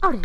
അവിടെ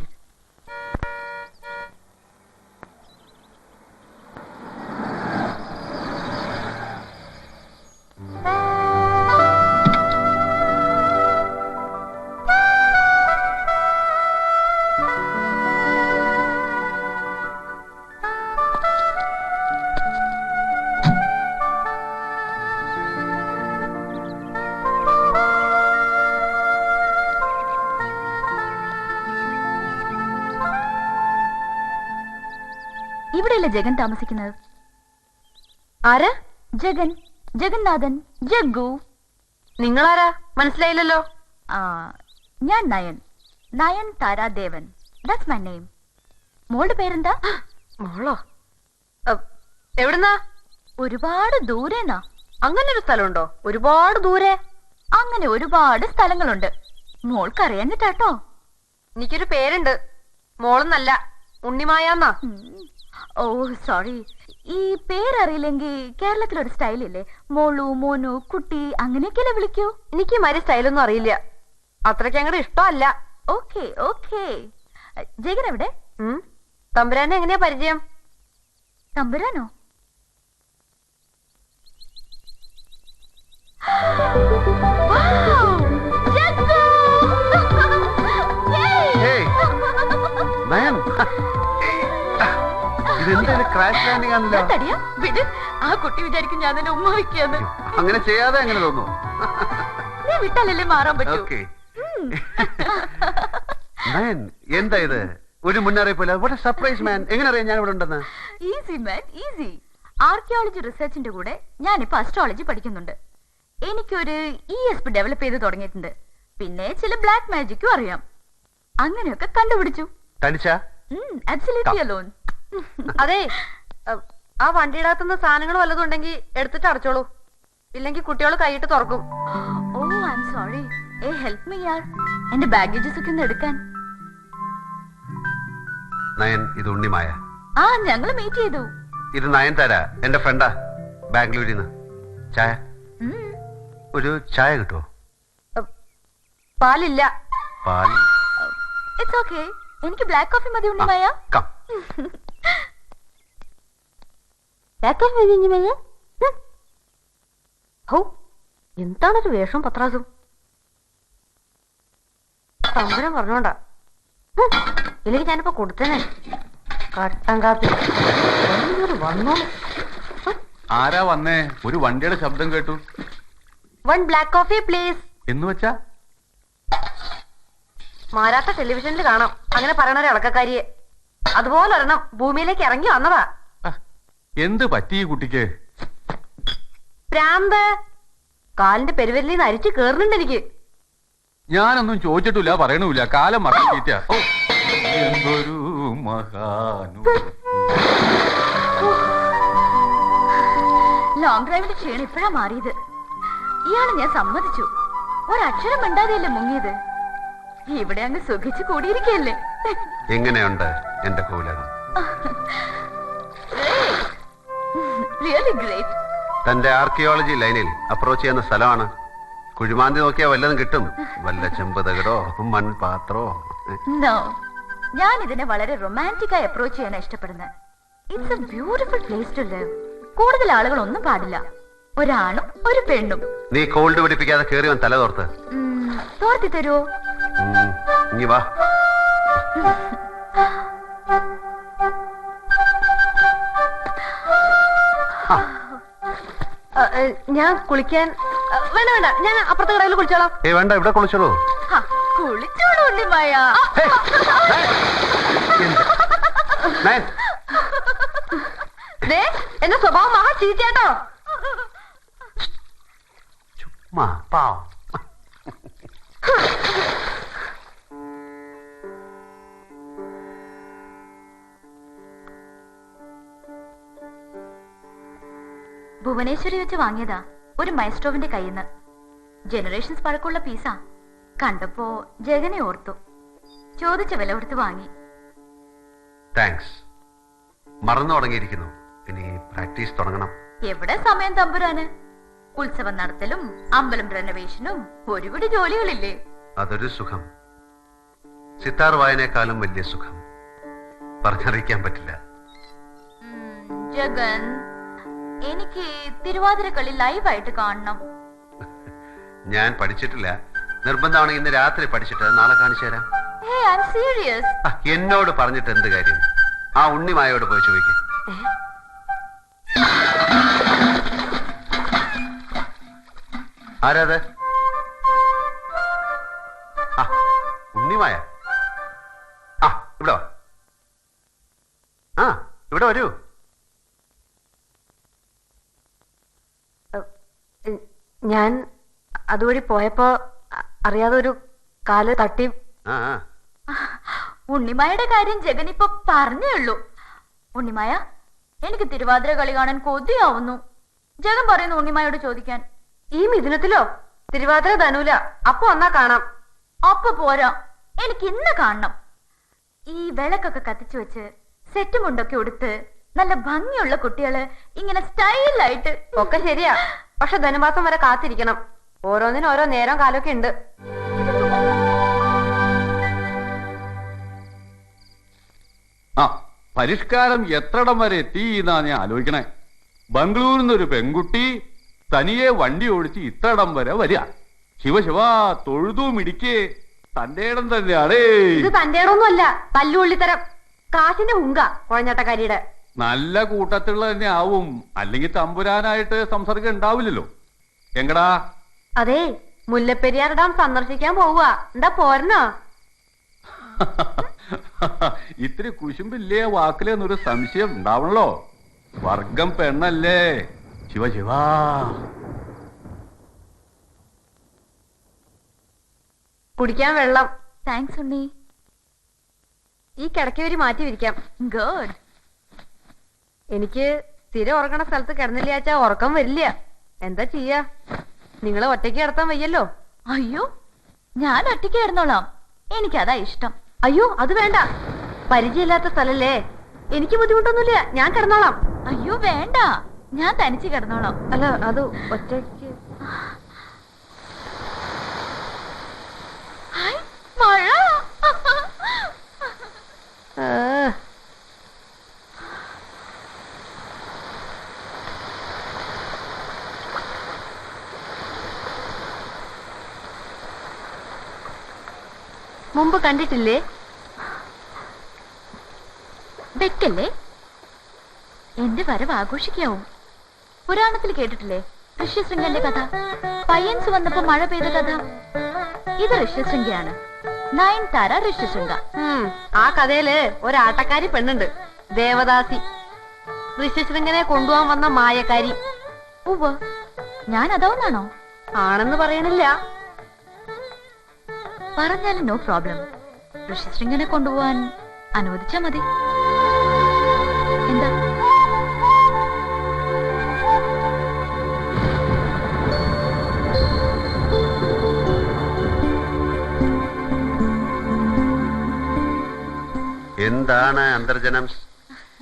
ഇവിടെയല്ലേ ജഗൻ താമസിക്കുന്നത്? ആരാ? ജഗൻ, ജഗന്നാഥൻ, ജഗ്ഗു. നിങ്ങളാരാ? മനസ്സിലായില്ലല്ലോ. ഞാൻ Nayan, Nayan Taradevan. That's my name. മോളുടെ പേരെന്താ? മോളോ? എവിടുന്നാ? ഒരുപാട് ദൂരെന്നാ. അങ്ങനെ ഒരു സ്ഥലമുണ്ടോ? ഒരുപാട് ദൂരെ? അങ്ങനെ ഒരുപാട് സ്ഥലങ്ങളുണ്ട്. മോൾക്കറിയാഞ്ഞിട്ടാട്ടോ. എനിക്കൊരു പേരുണ്ട്. മോളെന്നല്ല, ഉണ്ണിമായാന്നാ. ഓ സോറി. ഈ പേരറിയില്ലെങ്കിൽ കേരളത്തിലൊരു സ്റ്റൈലില്ലേ, മോളു, മോനു, കുട്ടി, അങ്ങനെയൊക്കെയല്ലേ വിളിക്കൂ? എനിക്ക് മാതിരി സ്റ്റൈലൊന്നും അറിയില്ല. അത്രയ്ക്ക് അങ്ങോട്ട് ഇഷ്ടമല്ല. Okay okay. ജഗൻ എവിടെ? തമ്പുരാനെ എങ്ങനെയാ പരിചയം? തമ്പുരാനോ? ആ കുട്ടി വിചാരിക്കും ഞാൻ തന്നെ ഉമ്മ വയ്ക്കാന്ന്. അങ്ങനെ ചെയ്യാതെ എങ്ങനെ തോന്നുന്നു? നീ വിട്ടാലല്ലേ മാറാൻ പറ്റൂ. എന്താ ഇത്? ഒരു മുന്നറിയിപ്പില്ല. വാട്ട് എ സർപ്രൈസ് മാൻ. എങ്ങനെ അറിയാം ഞാൻ ഇവിടെ ഉണ്ടെന്ന്? Easy man, easy. ആർക്കിയോളജി റിസർച്ചിന്റെ കൂടെ ഞാനിപ്പോ അസ്ട്രോളജി പഠിക്കുന്നുണ്ട്. എനിക്കൊരു ESP ഡെവലപ്പ് ചെയ്ത് തുടങ്ങിയിട്ടുണ്ട്. പിന്നെ ചില ബ്ലാക്ക് മാജിക്കും അറിയാം. അങ്ങനെയൊക്കെ കണ്ടുപിടിച്ചു. അതെ, ആ വണ്ടിയുടെ അകത്തുനിന്ന് സാധനങ്ങൾ വല്ലതും ഉണ്ടെങ്കിൽ എടുത്തിട്ട് അടച്ചോളൂ. ഇല്ലെങ്കിൽ കുട്ടികൾ കൈയിട്ട് തുറക്കും. Oh I am sorry. Help me യാർ. എന്റെ ബാഗേജസ് ഒക്കെ ഒന്ന് എടുക്കാൻ. നയൻ, ഇത് ഉണ്ണിമായ. ഞങ്ങള് മീറ്റ് ചെയ്തു. ഇത് നയൻതാര, എന്റെ ഫ്രണ്ടാ, ബാംഗ്ലൂരിൽ നിന്ന്. ചായ? ഒരു ചായ കിട്ടുമോ? പാലില്ല. പാൽ? It's okay. എനിക്ക് ബ്ലാക്ക് കോഫി മതി ഉണ്ണിമായ. എന്താണൊരു വേഷം പത്രാസും. തമ്പുരം പറഞ്ഞോണ്ടാ, ഇല്ലെങ്കിൽ ഞാനിപ്പോ കൊടുത്തേനെ. കട്ടൻ കാപ്പി വന്നോ? ആരാ വന്നേ? ഒരു വണ്ടിയുടെ ശബ്ദം കേട്ടു. 1 ബ്ലാക്ക് കോഫി പ്ലീസ്. എന്ന് വെച്ചാ മാരാത്ത ടെലിവിഷനിൽ കാണാം അങ്ങനെ പറയണ ഒരു ഇളക്കക്കാരിയെ. അതുപോലെ ഒരെണ്ണം ഭൂമിയിലേക്ക് ഇറങ്ങി വന്നതാ. എന്ത് പറ്റി ഈ കുട്ടിക്ക്? പ്രാന്ത്. കാലിന്റെ പെരുവരിൽ നിന്ന് അരിച്ചു കേറുന്നുണ്ട് എനിക്ക്. ഞാനൊന്നും ചോദിച്ചിട്ടില്ല, പറയണമില്ല. കാലം മറക്കിട്ട. എന്തൊരു മഹാനു. ലോങ് ഡ്രൈവിന്റെ ക്ഷീണം ഇപ്പോഴാ മാറിയത്. ഇയാള് ഞാൻ സമ്മതിച്ചു. ഒരക്ഷരം മിണ്ടാതെയല്ലേ മുങ്ങിയത്. ഇവിടെ അങ്ങ് സുഖിച്ചു കൂടിയിരിക്കല്ലേ. എങ്ങനെയുണ്ട് എന്റെ കോലകം? Really great. തന്റെ ആർക്കിയോളജി ലൈനിൽ അപ്രോച്ച് ചെയ്യുന്ന സ്ഥലമാണ്. കുഴിമാന്തി നോക്കിയാ വല്ലതും കിട്ടും. വല്ല ചെമ്പതകടോ മൺപാത്രോ. നോ, ഞാൻ ഇതിനെ വളരെ റൊമാൻറ്റിക് ആയി അപ്രോച്ച് ചെയ്യാനാണ് ഇഷ്ടപ്പെടുന്നത്. It's a beautiful place to live. കൂടുതൽ ആളുകൾ ഒന്നും പാടില്ല. ഒരാണും ഒരു പെണ്ണും. നീ കോൾഡ് പിടിപ്പിക്കാതെ കേറി വൻ തല തോർത്ത്. തോർത്തി തരുമോ? ഇനി വാ. ഞാൻ കുളിക്കാൻ വേണ്ട വേണ്ട, ഞാൻ അപ്പുറത്തെ കടയിൽ കുളിച്ചോളാം. വേണ്ട, ഇവിടെ കുളിച്ചോളൂ. കുളിച്ചോളൂ ഉണ്ണിമായ. എന്റെ സ്വഭാവം മഹാ ചീത്തയാട്ടോ. ചുമ്മാ പാവം. ഭുവനേശ്വരി വെച്ച് വാങ്ങിയതാ, ഒരു മൈസ്ട്രോവിന്റെ കയ്യിന്ന്. ജനറേഷൻസ് പഴക്കമുള്ള പീസാ. കണ്ടപ്പോ ജഗനെ ഓർത്തു. ചോദിച്ച വില കൊടുത്ത് വാങ്ങി. താങ്ക്സ്. മറന്നു തുടങ്ങിയിരിക്കുന്നു. ഇനി പ്രാക്ടീസ് തുടങ്ങണം. എവിടെ സമയം തമ്പുരാന്. ഉത്സവം നടത്തലും അമ്പലം റെനോവേഷനും ഒരുപിടി ജോലികളില്ലേ? അതൊരു സുഖം. സിത്താർ വായനേക്കാളും വലിയ സുഖം പറഞ്ഞറിയിക്കാൻ പറ്റില്ല. ജഗൻ, എനിക്ക് തിരുവാതിരക്കളി ലൈവായിട്ട് കാണണം. ഞാൻ പഠിച്ചിട്ടില്ല. നിർബന്ധമാണെങ്കിൽ ഇന്ന് രാത്രി പഠിച്ചിട്ട് നാളെ കാണിച്ചു തരാം. Hey, I'm serious. എന്നോട് പറഞ്ഞിട്ട് എന്ത് കാര്യം? ആ ഉണ്ണിമായോട് പോയി ചോദിക്കാം. ആരാത്? ആ, ഉണ്ണിമായ. ആ, ഇവിടെ വാ. ആ, ഇവിടെ വരൂ. ഞാൻ അതുവഴി പോയപ്പോ അറിയാതെ ഒരു കാല് തട്ടി. ആ, ഉണ്ണിമായുടെ കാര്യം ജഗൻ ഇപ്പൊ പറഞ്ഞേ ഉള്ളൂ. ഉണ്ണിമായ, എനിക്ക് തിരുവാതിര കളി കാണാൻ കൊതിയാവുന്നു. ജഗൻ പറയുന്നു ഉണ്ണിമായോട് ചോദിക്കാൻ. ഈ മിഥുനത്തിലോ? തിരുവാതിര ധനൂല. അപ്പൊ വന്നാ കാണാം. അപ്പൊ പോരാ, എനിക്ക് ഇന്ന് കാണണം. ഈ വിളക്കൊക്കെ കത്തിച്ചു വെച്ച് സെറ്റ് മുണ്ടൊക്കെ ഉടുത്ത് നല്ല ഭംഗിയുള്ള കുട്ടികള് ഇങ്ങനെ സ്റ്റൈലായിട്ട്. ഒക്കെ ശരിയാ, പക്ഷെ ധനുമാസം വരെ കാത്തിരിക്കണം. ഓരോന്നിനും ഓരോ നേരം കാലമൊക്കെ ഉണ്ട്. ആ, പരിഷ്കാരം എത്രടം വരെ എത്തി എന്നാ ഞാൻ ആലോചിക്കണേ. ബംഗളൂരിൽ നിന്നൊരു പെൺകുട്ടി തനിയെ വണ്ടി ഓടിച്ച് ഇത്രടം വരെ വരിക. ശിവശിവ, തൊഴുതു മിടിക്കേ, തന്റെ ഇടം തന്നെയാണേ. ഇത് തന്റെ ഇടമൊന്നുമല്ല, തല്ലുകൊള്ളിത്തരം. കാശിന്റെ ഹുങ്ക കുഴഞ്ഞാട്ടക്കാരിയുടെ. നല്ല കൂട്ടത്തിലുള്ള തന്നെ ആവും, അല്ലെങ്കിൽ തമ്പുരാനായിട്ട് സംസർഗം ഉണ്ടാവില്ലല്ലോ. എങ്കടാ? അതെ, മുല്ലപ്പെരിയാർ ഡാം സന്ദർശിക്കാൻ പോവുക. എന്താ പോരണോ? ഇത്തിരി കുശുമ്പില്ലേ വാക്കിലെന്നൊരു സംശയം ഉണ്ടാവണല്ലോ. വർഗം പെണ്ണല്ലേ. ശിവ. കുടിക്കാൻ വെള്ളം. താങ്ക്സ് ഉണ്ണി. ഈ കിടക്കവരി മാറ്റി വിരിക്കാം. ഗുഡ്. എനിക്ക് സ്ഥിരം ഉറങ്ങണ സ്ഥലത്ത് കിടന്നില്ലാച്ചാ ഉറക്കം വരില്ല. എന്താ ചെയ്യാ? നിങ്ങളെ ഒറ്റയ്ക്ക് കിടത്താൻ വയ്യല്ലോ. അയ്യോ, ഞാൻ ഒറ്റയ്ക്ക് കിടന്നോളാം. എനിക്കതാ ഇഷ്ടം. അയ്യോ, അത് വേണ്ട. പരിചയമില്ലാത്ത സ്ഥലല്ലേ. എനിക്ക് ബുദ്ധിമുട്ടൊന്നുമില്ല, ഞാൻ കിടന്നോളാം. അയ്യോ വേണ്ട, ഞാൻ തനിച്ച് കിടന്നോളാം. അല്ല, അത് ഒറ്റയ്ക്ക്. ഹായ്, മഴ. മുമ്പ് കണ്ടിട്ടില്ലേ? വെക്കല്ലേ, എന്റെ വരവ് ആഘോഷിക്കാവും. പുരാണത്തിൽ കേട്ടിട്ടില്ലേ ഋഷ്യശൃംഗന്റെ കഥ? പയ്യൻസ് വന്നപ്പോ മഴ പെയ്ത കഥ. ഇത് ഋഷ്യശൃംഗയാണ്. നയൻതാര ഋഷ്യശൃംഗ. ആ കഥയില് ഒരാട്ടക്കാരി പെണ്ണുണ്ട്, ദേവദാസി. ഋഷ്യശൃംഗനെ കൊണ്ടുപോകാൻ വന്ന മായക്കാരി. ഉവ്വ്, ഞാൻ അതാവുന്നാണോ? ആണെന്ന് പറയണില്ല. പറഞ്ഞാലും നോ പ്രോബ്ലം. ഋഷിശൃംഗനെ കൊണ്ടുപോവാൻ അനുവദിച്ചാ മതി. എന്താ? എന്താണ് അന്തർജനം?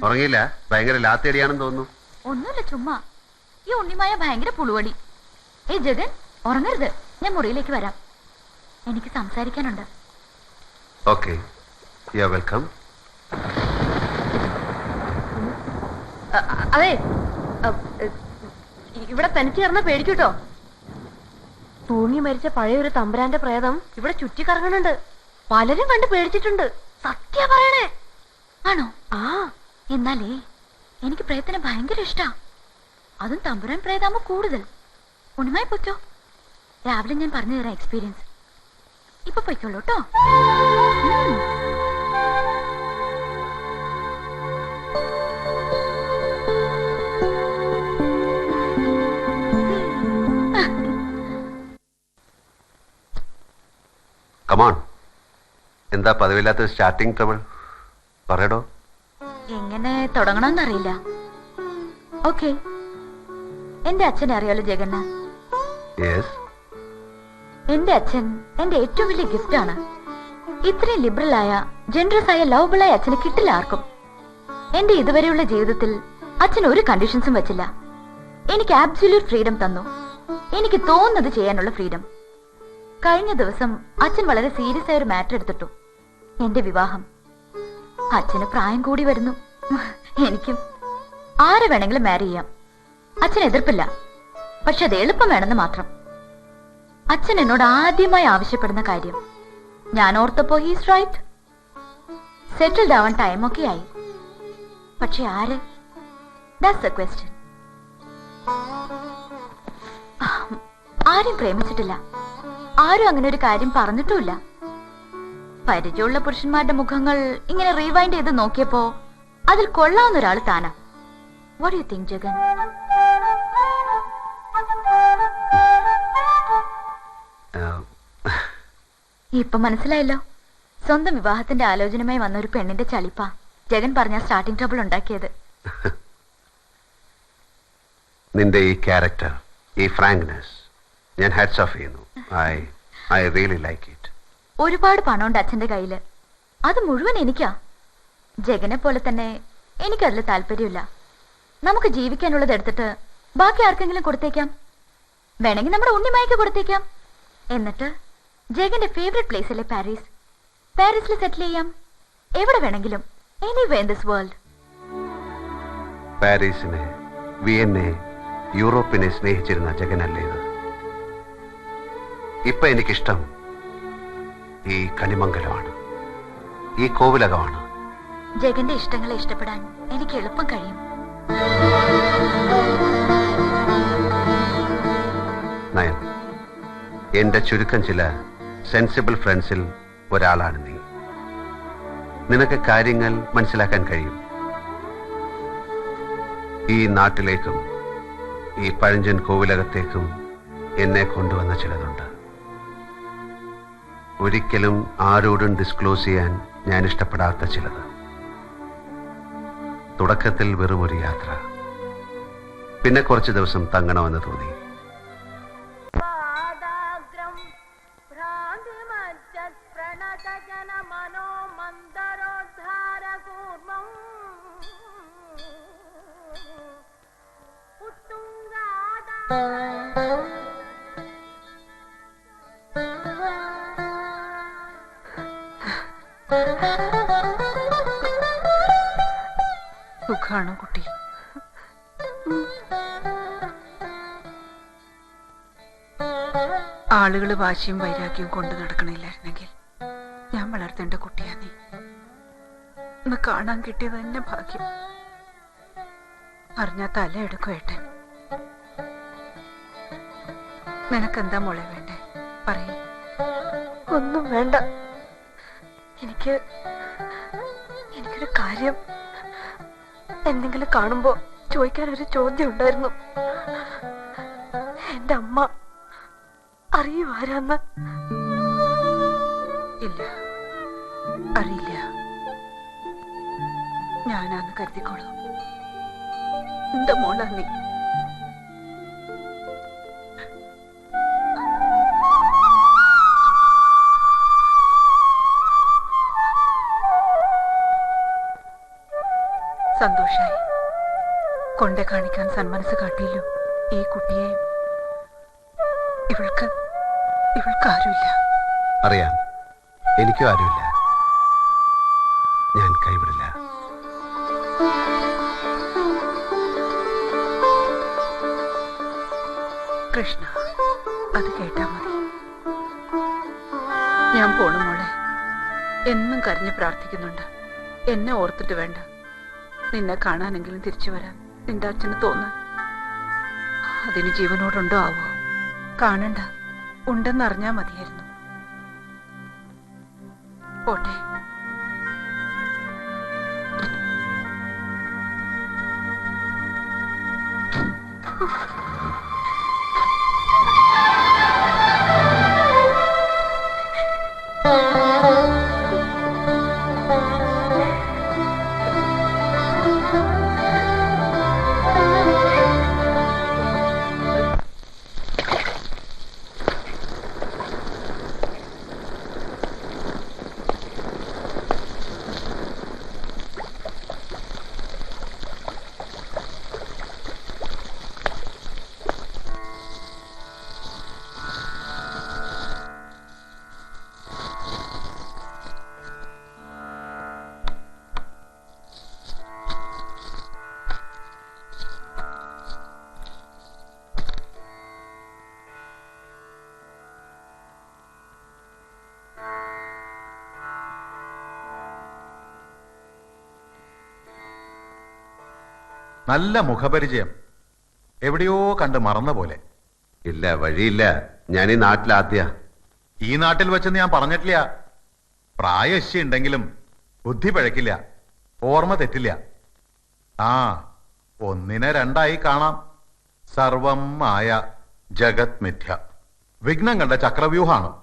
ഉറങ്ങിയില്ല? ഭയങ്കര ലാത്തേടിയാണെന്ന് തോന്നുന്നു. ഒന്നുമില്ല, ചുമ്മാ. ഈ ഉണ്ണിമായ ഭയങ്കര പുളുവടി. ഏയ് ജഗൻ, ഉറങ്ങരുത്. ഞാൻ മുറിയിലേക്ക് വരാം. എനിക്ക് സംസാരിക്കാനുണ്ട്. Okay, you are welcome. അതെ, ഇവിടെ തനിച്ച് കിടന്ന പേടിക്കൂട്ടോ. തൂങ്ങി മരിച്ച പഴയ ഒരു തമ്പുരാന്റെ പ്രേതം ഇവിടെ ചുറ്റിക്കറങ്ങുന്നുണ്ട്. പലരും കണ്ട് പേടിച്ചിട്ടുണ്ട്. സത്യ പറയണേ. ആണോ? ആ, എന്നാലേ എനിക്ക് പ്രേതത്തിനെ ഭയങ്കര ഇഷ്ടാ. അതും തമ്പുരാൻ പ്രേതാകുമ്പോ കൂടുതൽ. ഉണ്ണിമായി പൊയ്ക്കോ. രാവിലെ ഞാൻ പറഞ്ഞു തരാം എക്സ്പീരിയൻസ്. ഇപ്പൊ പൊയ്ക്കോളൂ കേട്ടോ. കമോൺ. എന്താ പതിവില്ലാത്ത സ്റ്റാർട്ടിങ് ട്രബിൾ? പറയടോ. എങ്ങനെ തുടങ്ങണമെന്നറിയില്ല. ഓക്കെ, എന്റെ അച്ഛനെ അറിയാലോ ജഗന്. യെസ്. എന്റെ അച്ഛൻ എന്റെ ഏറ്റവും വലിയ ഗിഫ്റ്റാണ്. ഇത്രയും ലിബറലായ ജനറസ് ആയ ലവബിളായ അച്ഛന് കിട്ടില്ല ആർക്കും. എന്റെ ഇതുവരെയുള്ള ജീവിതത്തിൽ അച്ഛൻ ഒരു കണ്ടീഷൻസും വെച്ചില്ല. എനിക്ക് ആബ്സല്യൂട്ട് ഫ്രീഡം തന്നു. എനിക്ക് തോന്നുന്നത് ചെയ്യാനുള്ള ഫ്രീഡം. കഴിഞ്ഞ ദിവസം അച്ഛൻ വളരെ സീരിയസ് ആയ ഒരു മാറ്റർ എടുത്തിട്ടു. എന്റെ വിവാഹം. അച്ഛന് പ്രായം കൂടി വരുന്നു. എനിക്കും ആരെ വേണമെങ്കിലും മാരി ചെയ്യാം. അച്ഛൻ എതിർപ്പില്ല. പക്ഷെ അത് എളുപ്പം വേണമെന്ന് മാത്രം. അച്ഛൻ എന്നോട് ആദ്യമായി ആവശ്യപ്പെടുന്ന കാര്യം ഞാൻ ഓർത്തപ്പോ ഹീസ് റൈറ്റ്, സെറ്റിൽഡ് ആവാൻ ടൈമൊക്കെ ആയി. പക്ഷെ ആര്? That's A question. ആരും പ്രേമിച്ചിട്ടില്ല. ആരും അങ്ങനെ ഒരു കാര്യം പറഞ്ഞിട്ടുമില്ല. പരിചയമുള്ള പുരുഷന്മാരുടെ മുഖങ്ങൾ ഇങ്ങനെ റീവൈൻഡ് ചെയ്ത് നോക്കിയപ്പോ അതിൽ കൊള്ളാവുന്ന ഒരാൾ താനാ. What you think Jagan? ഇപ്പൊ മനസ്സിലായല്ലോ, സ്വന്തം വിവാഹത്തിന്റെ ആലോചനയുമായി വന്ന ഒരു പെണ്ണിന്റെ ചളിപ്പ ജഗൻ പറഞ്ഞ സ്റ്റാർട്ടിംഗ് ട്രബിൾ ഉണ്ടാക്കിയത്. നിന്റെ ഈ ക്യാരക്ടർ, ഈ ഫ്രാങ്ക്നെസ് ഞാൻ ഹാറ്റ്സ് ഓഫ് ചെയ്യുന്നു. I really like it. ഒരുപാട് പണമുണ്ട് അച്ഛന്റെ കയ്യില്. അത് മുഴുവൻ എനിക്കാ. ജഗനെ പോലെ തന്നെ എനിക്കതിൽ താല്പര്യമില്ല. നമുക്ക് ജീവിക്കാനുള്ളത് എടുത്തിട്ട് ബാക്കി ആർക്കെങ്കിലും കൊടുത്തേക്കാം. വേണമെങ്കിൽ നമ്മുടെ ഉണ്ണിമായ്ക്ക് കൊടുത്തേക്കാം. എന്നിട്ട് ജഗന്റെ ഫേവറേറ്റ് പ്ലേസ് അല്ലേ പാരീസ്, പാരീസിൽ സെറ്റിൽ ചെയ്യാം. എവിടെ വേണമെങ്കിലും, എനിവേ ഇൻ ദിസ് വേൾഡ്. പാരീസിനെ, വിയന്നെ, യൂറോപ്പിനെ സ്നേഹിച്ചിരുന്ന ജഗനല്ലേ ഇത്? ഇപ്പൊ എനിക്കിഷ്ടം ഈ കണിമംഗലമാണ്, ഈ കോവിലകമാണ്. ജഗന്റെ ഇഷ്ടങ്ങളെ ഇഷ്ടപ്പെടാൻ എനിക്ക് എളുപ്പം കഴിയും. നയൻ, എന്റെ ചുരുക്കം ചില സെൻസിബിൾ ഫ്രണ്ട്സിൽ ഒരാളാണ് നീ. നിനക്ക് കാര്യങ്ങൾ മനസ്സിലാക്കാൻ കഴിയും. ഈ നാട്ടിലേക്കും ഈ പഴഞ്ചൻ കോവിലകത്തേക്കും എന്നെ കൊണ്ടുവന്ന ചിലതുണ്ട്. ഒരിക്കലും ആരോടും ഡിസ്ക്ലോസ് ചെയ്യാൻ ഞാൻ ഇഷ്ടപ്പെടാത്ത ചിലത്. തുടക്കത്തിൽ വെറും ഒരു യാത്ര, പിന്നെ കുറച്ച് ദിവസം തങ്ങണമെന്ന് തോന്നി. സുഖാണോ കുട്ടി? ആളുകൾ വാശിയും വൈരാഗ്യവും കൊണ്ട് നടക്കണില്ലായിരുന്നെങ്കിൽ ഞാൻ വളർത്തേണ്ട കുട്ടിയാ നീ. ഒന്ന് കാണാൻ കിട്ടിയത് തന്നെ ഭാഗ്യം. അറിഞ്ഞാ തല എടുക്കും ഏട്ടൻ. നിനക്കെന്താ മോളെ വേണ്ടേ? പറയേ. ഒന്നും വേണ്ട. എനിക്കൊരു കാര്യം എന്തെങ്കിലും കാണുമ്പോ ചോദിക്കാൻ ഒരു ചോദ്യം ഉണ്ടായിരുന്നു. എന്റെ അമ്മ അറിയൂ ആരാന്ന്? ഇല്ല, അറിയില്ല. ഞാനാന്ന് കരുതിക്കോളൂ. എന്റെ മോളാ നീ. സന്തോഷായി. കൊണ്ടേ കാണിക്കാൻ സന്മനസ് കാട്ടിയല്ലോ ഈ കുട്ടിയെയും. ഇവൾക്ക് ആരുമില്ല. അറിയാം, എനിക്കും ആരുമില്ല. ഞാൻ കൈവിടില്ല. കൃഷ്ണ, അത് കേട്ടാ മതി. ഞാൻ പോണു മോളെ. എന്നും കരഞ്ഞു പ്രാർത്ഥിക്കുന്നുണ്ട്. എന്നെ ഓർത്തിട്ട് വേണ്ട, നിന്നെ കാണാനെങ്കിലും തിരിച്ചു വരാൻ നിന്റെ അച്ഛന് തോന്നാൻ. അതിന് ജീവനോടുണ്ടോ ആവോ? കാണണ്ട, ഉണ്ടെന്നറിഞ്ഞാ മതിയായിരുന്നു. പോട്ടെ. നല്ല മുഖപരിചയം. എവിടെയോ കണ്ട് മറന്ന പോലെ. ഇല്ല, വഴിയില്ല. ഞാൻ ഈ നാട്ടിലാദ്യ. ഈ നാട്ടിൽ വെച്ചെന്ന് ഞാൻ പറഞ്ഞിട്ടില്ല. പ്രായശ്യ ഉണ്ടെങ്കിലും ബുദ്ധി പഴക്കില്ല, ഓർമ്മ തെറ്റില്ല. ആ, ഒന്നിനെ രണ്ടായി കാണാം. സർവം മായ, ജഗത് മിഥ്യ. വിഘ്നം കണ്ട ചക്രവ്യൂഹാണ്.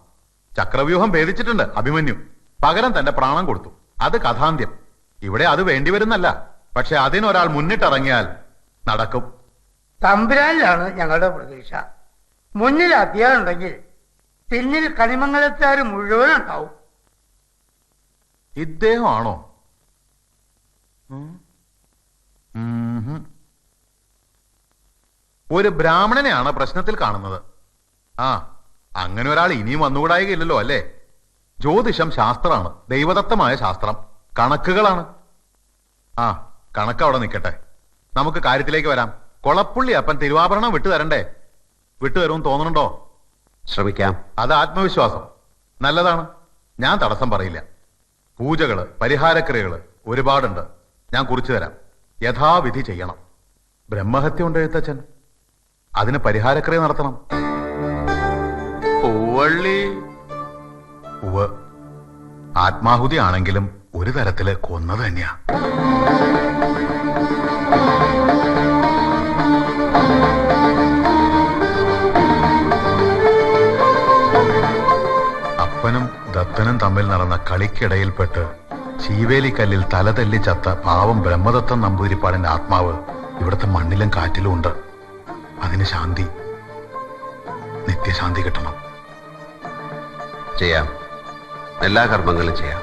ചക്രവ്യൂഹം ഭേദിച്ചിട്ടുണ്ട് അഭിമന്യു. പകരം തന്റെ പ്രാണം കൊടുത്തു. അത് കഥാന്ത്യം. ഇവിടെ അത് വേണ്ടിവരുന്നല്ല. പക്ഷെ അതിനൊരാൾ മുന്നിട്ടിറങ്ങിയാൽ നടക്കും. തമ്പുരാനിലാണ് ഞങ്ങളുടെ പ്രതീക്ഷ. മുന്നിൽ അധ്യായുണ്ടെങ്കിൽ പിന്നിൽ കണിമംഗലത്തുകാർ മുഴുവൻ ഉണ്ടാവും. ഇദ്ദേഹമാണോ? ഒരു ബ്രാഹ്മണനെയാണ് പ്രശ്നത്തിൽ കാണുന്നത്. ആ, അങ്ങനെ ഒരാൾ ഇനിയും വന്നുകൂടായികയില്ലല്ലോ അല്ലേ? ജ്യോതിഷം ശാസ്ത്രമാണ്, ദൈവദത്തമായ ശാസ്ത്രം. കണക്കുകളാണ്. ആ, കണക്ക് അവിടെ നിൽക്കട്ടെ. നമുക്ക് കാര്യത്തിലേക്ക് വരാം. കൊളപ്പുള്ളി അപ്പൻ തിരുവാഭരണം വിട്ടുതരണ്ടേ? വിട്ടുതരുമെന്ന് തോന്നുന്നുണ്ടോ? ശ്രമിക്കാം. അത് ആത്മവിശ്വാസം. നല്ലതാണ്. ഞാൻ തടസ്സം പറയില്ല. പൂജകള്, പരിഹാരക്രിയകള് ഒരുപാടുണ്ട്. ഞാൻ കുറിച്ചു തരാം. യഥാവിധി ചെയ്യണം. ബ്രഹ്മഹത്യ ഉണ്ട് എഴുത്തച്ഛൻ. അതിന് പരിഹാരക്രിയ നടത്തണം. പൂവള്ളി ഉവ്. ആത്മാഹുതി ആണെങ്കിലും ഒരു തരത്തില് കൊന്നത് തന്നെയാ. അപ്പനും ദത്തനും തമ്മിൽ നടന്ന കളിക്കിടയിൽപ്പെട്ട് ചീവേലിക്കല്ലിൽ തലതല്ലി ചത്ത പാവം ബ്രഹ്മദത്തൻ നമ്പൂതിരിപ്പാടിന്റെ ആത്മാവ് ഇവിടുത്തെ മണ്ണിലും കാറ്റിലും ഉണ്ട്. അതിന് ശാന്തി, നിത്യശാന്തി കിട്ടണം. ചെയ്യാം. എല്ലാ കർമ്മങ്ങളും ചെയ്യാം.